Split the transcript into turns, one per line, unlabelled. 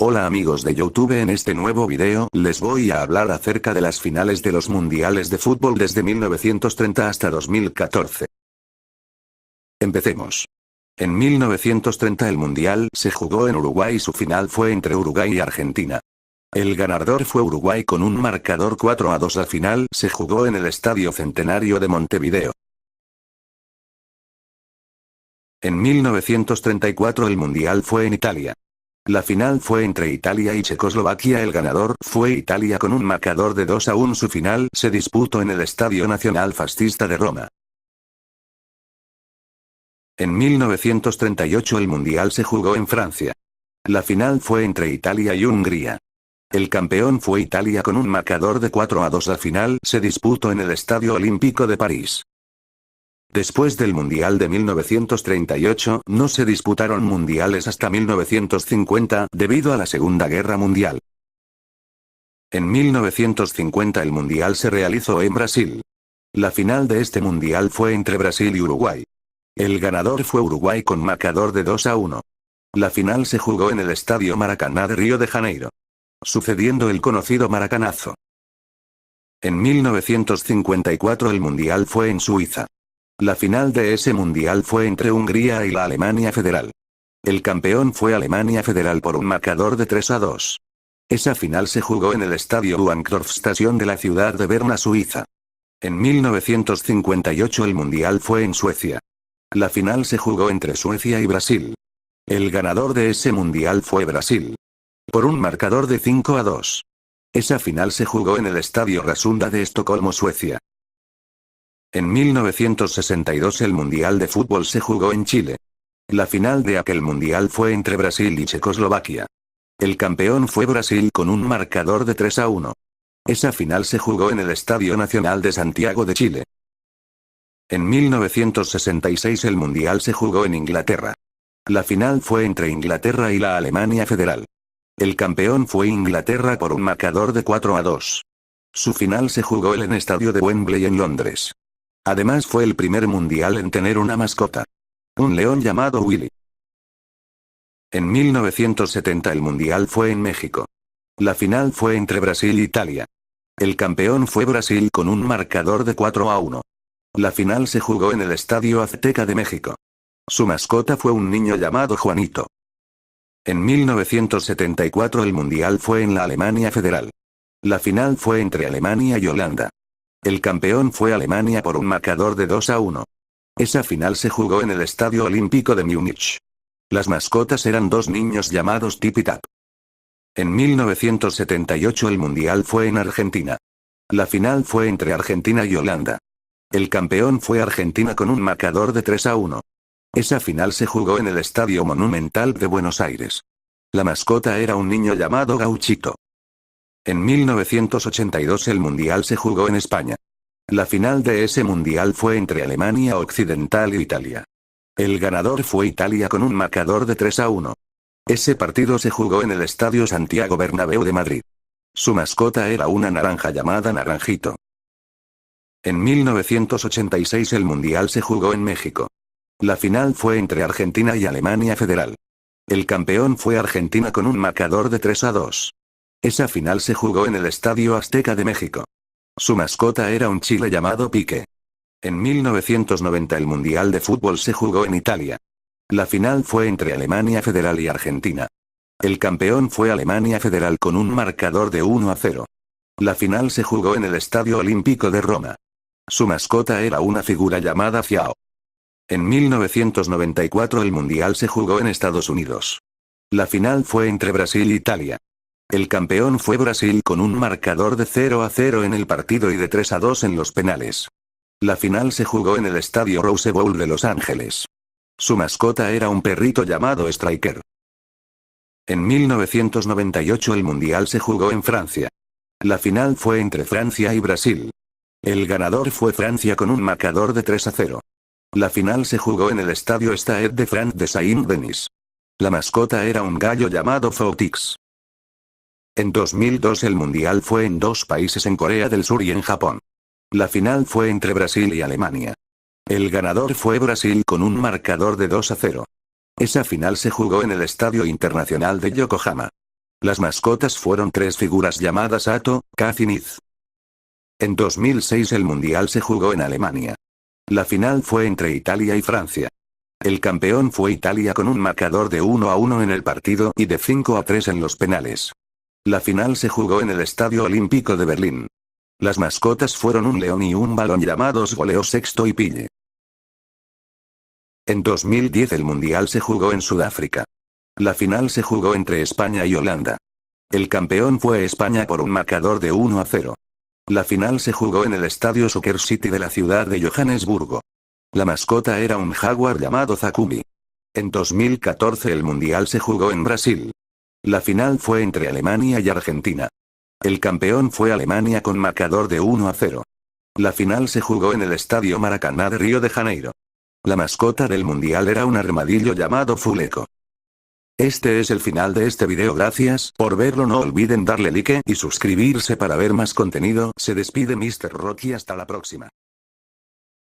Hola amigos de YouTube, en este nuevo video les voy a hablar acerca de las finales de los mundiales de fútbol desde 1930 hasta 2014. Empecemos. En 1930 el mundial se jugó en Uruguay y su final fue entre Uruguay y Argentina. El ganador fue Uruguay con un marcador 4-2. La final se jugó en el Estadio Centenario de Montevideo. En 1934 el mundial fue en Italia. La final fue entre Italia y Checoslovaquia. El ganador fue Italia con un marcador de 2-1. Su final se disputó en el Estadio Nacional Fascista de Roma. En 1938 el mundial se jugó en Francia. La final fue entre Italia y Hungría. El campeón fue Italia con un marcador de 4-2. La final se disputó en el Estadio Olímpico de París. Después del Mundial de 1938, no se disputaron mundiales hasta 1950, debido a la Segunda Guerra Mundial. En 1950 el Mundial se realizó en Brasil. La final de este Mundial fue entre Brasil y Uruguay. El ganador fue Uruguay con marcador de 2-1. La final se jugó en el Estadio Maracaná de Río de Janeiro, sucediendo el conocido Maracanazo. En 1954 el Mundial fue en Suiza. La final de ese mundial fue entre Hungría y la Alemania Federal. El campeón fue Alemania Federal por un marcador de 3-2. Esa final se jugó en el Estadio Bahnhofstadion de la ciudad de Berna, Suiza. En 1958 el mundial fue en Suecia. La final se jugó entre Suecia y Brasil. El ganador de ese mundial fue Brasil, por un marcador de 5-2. Esa final se jugó en el Estadio Rasunda de Estocolmo, Suecia. En 1962 el Mundial de Fútbol se jugó en Chile. La final de aquel mundial fue entre Brasil y Checoslovaquia. El campeón fue Brasil con un marcador de 3-1. Esa final se jugó en el Estadio Nacional de Santiago de Chile. En 1966 el mundial se jugó en Inglaterra. La final fue entre Inglaterra y la Alemania Federal. El campeón fue Inglaterra por un marcador de 4-2. Su final se jugó en el estadio de Wembley en Londres. Además fue el primer mundial en tener una mascota, un león llamado Willy. En 1970 el mundial fue en México. La final fue entre Brasil e Italia. El campeón fue Brasil con un marcador de 4-1. La final se jugó en el Estadio Azteca de México. Su mascota fue un niño llamado Juanito. En 1974 el mundial fue en la Alemania Federal. La final fue entre Alemania y Holanda. El campeón fue Alemania por un marcador de 2-1. Esa final se jugó en el Estadio Olímpico de Múnich. Las mascotas eran dos niños llamados Tip y Tap. En 1978 el mundial fue en Argentina. La final fue entre Argentina y Holanda. El campeón fue Argentina con un marcador de 3-1. Esa final se jugó en el Estadio Monumental de Buenos Aires. La mascota era un niño llamado Gauchito. En 1982 el mundial se jugó en España. La final de ese mundial fue entre Alemania Occidental y Italia. El ganador fue Italia con un marcador de 3-1. Ese partido se jugó en el Estadio Santiago Bernabéu de Madrid. Su mascota era una naranja llamada Naranjito. En 1986 el mundial se jugó en México. La final fue entre Argentina y Alemania Federal. El campeón fue Argentina con un marcador de 3-2. Esa final se jugó en el Estadio Azteca de México. Su mascota era un chile llamado Pique. En 1990 el Mundial de Fútbol se jugó en Italia. La final fue entre Alemania Federal y Argentina. El campeón fue Alemania Federal con un marcador de 1-0. La final se jugó en el Estadio Olímpico de Roma. Su mascota era una figura llamada Fiao. En 1994 el Mundial se jugó en Estados Unidos. La final fue entre Brasil e Italia. El campeón fue Brasil con un marcador de 0-0 en el partido y de 3-2 en los penales. La final se jugó en el Estadio Rose Bowl de Los Ángeles. Su mascota era un perrito llamado Striker. En 1998 el Mundial se jugó en Francia. La final fue entre Francia y Brasil. El ganador fue Francia con un marcador de 3-0. La final se jugó en el Estadio Stade de France de Saint-Denis. La mascota era un gallo llamado Footix. En 2002 el mundial fue en dos países, en Corea del Sur y en Japón. La final fue entre Brasil y Alemania. El ganador fue Brasil con un marcador de 2-0. Esa final se jugó en el Estadio Internacional de Yokohama. Las mascotas fueron tres figuras llamadas Ato, Kaz y Niz. En 2006 el Mundial se jugó en Alemania. La final fue entre Italia y Francia. El campeón fue Italia con un marcador de 1-1 en el partido y de 5-3 en los penales. La final se jugó en el Estadio Olímpico de Berlín. Las mascotas fueron un león y un balón llamados Goleo Sexto y Pille. En 2010 el Mundial se jugó en Sudáfrica. La final se jugó entre España y Holanda. El campeón fue España por un marcador de 1-0. La final se jugó en el Estadio Soccer City de la ciudad de Johannesburgo. La mascota era un jaguar llamado Zakumi. En 2014 el Mundial se jugó en Brasil. La final fue entre Alemania y Argentina. El campeón fue Alemania con marcador de 1-0. La final se jugó en el Estadio Maracaná de Río de Janeiro. La mascota del Mundial era un armadillo llamado Fuleco. Este es el final de este video, gracias por verlo, no olviden darle like y suscribirse para ver más contenido, se despide Mr. Rocky, hasta la próxima.